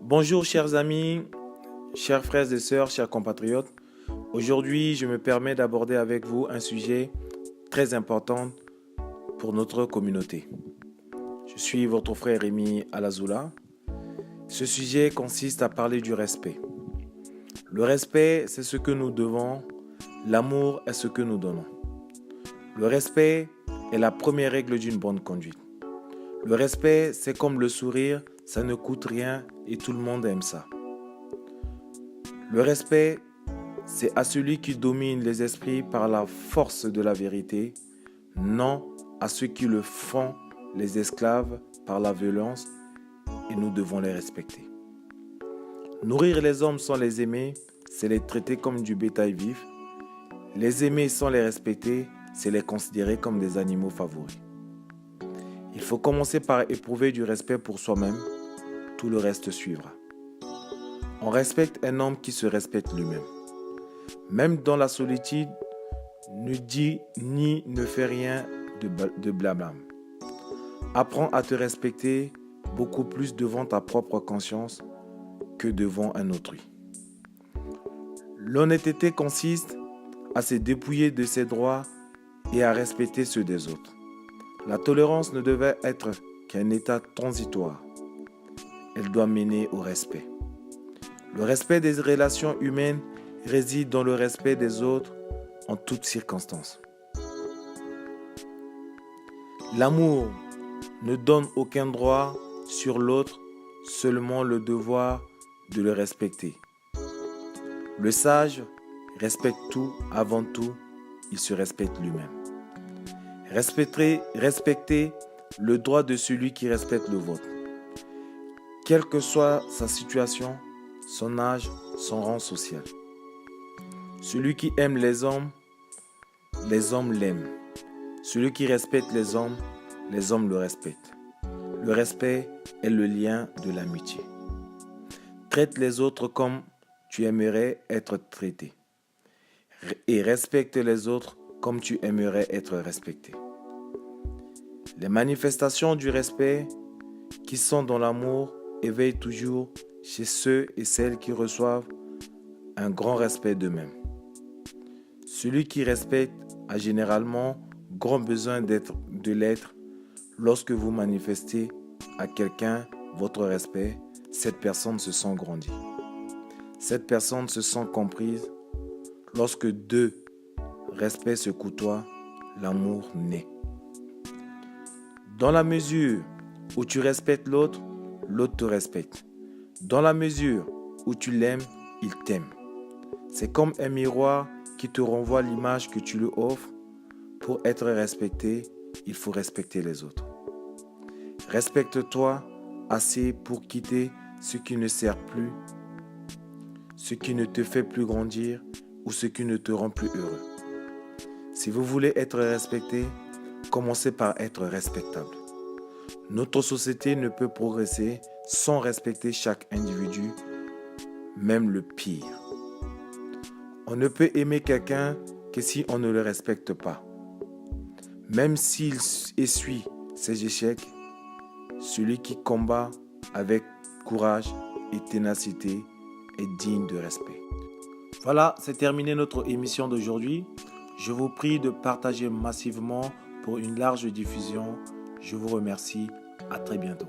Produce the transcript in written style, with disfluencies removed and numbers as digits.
Bonjour chers amis, chers frères et sœurs, chers compatriotes. Aujourd'hui, je me permets d'aborder avec vous un sujet très important pour notre communauté. Je suis votre frère Rémi Alazoula. Ce sujet consiste à parler du respect. Le respect, c'est ce que nous devons. L'amour est ce que nous donnons. Le respect est la première règle d'une bonne conduite. Le respect, c'est comme le sourire, ça ne coûte rien et tout le monde aime ça. Le respect, c'est à celui qui domine les esprits par la force de la vérité, non à ceux qui le font les esclaves par la violence, et nous devons les respecter. Nourrir les hommes sans les aimer, c'est les traiter comme du bétail vif. Les aimer sans les respecter, c'est les considérer comme des animaux favoris. Il faut commencer par éprouver du respect pour soi-même, tout le reste suivra. On respecte un homme qui se respecte lui-même. Même dans la solitude, ne dis ni ne fais rien de blabla. Apprends à te respecter beaucoup plus devant ta propre conscience que devant un autrui. L'honnêteté consiste à se dépouiller de ses droits et à respecter ceux des autres. La tolérance ne devait être qu'un état transitoire. Elle doit mener au respect. Le respect des relations humaines réside dans le respect des autres en toutes circonstances. L'amour ne donne aucun droit sur l'autre, seulement le devoir de le respecter. Le sage respecte tout avant tout, il se respecte lui-même. Respectez le droit de celui qui respecte le vôtre. Quelle que soit sa situation, son âge, son rang social. Celui qui aime les hommes l'aiment. Celui qui respecte les hommes le respectent. Le respect est le lien de l'amitié. Traite les autres comme tu aimerais être traité. Et respecte les autres comme tu aimerais être respecté. Les manifestations du respect qui sont dans l'amour éveillent toujours chez ceux et celles qui reçoivent un grand respect d'eux-mêmes. Celui qui respecte a généralement grand besoin de l'être. Lorsque vous manifestez à quelqu'un votre respect, cette personne se sent grandie. Cette personne se sent comprise. Lorsque deux respects se côtoient, l'amour naît. Dans la mesure où tu respectes l'autre, l'autre te respecte. Dans la mesure où tu l'aimes, il t'aime. C'est comme un miroir qui te renvoie l'image que tu lui offres. Pour être respecté, il faut respecter les autres. Respecte-toi assez pour quitter ce qui ne sert plus, ce qui ne te fait plus grandir ou ce qui ne te rend plus heureux. Si vous voulez être respecté, commencez par être respectable. Notre société ne peut progresser sans respecter chaque individu, même le pire. On ne peut aimer quelqu'un que si on ne le respecte pas. Même s'il essuie ses échecs, celui qui combat avec courage et ténacité est digne de respect. Voilà, c'est terminé notre émission d'aujourd'hui. Je vous prie de partager massivement pour une large diffusion. Je vous remercie. À très bientôt.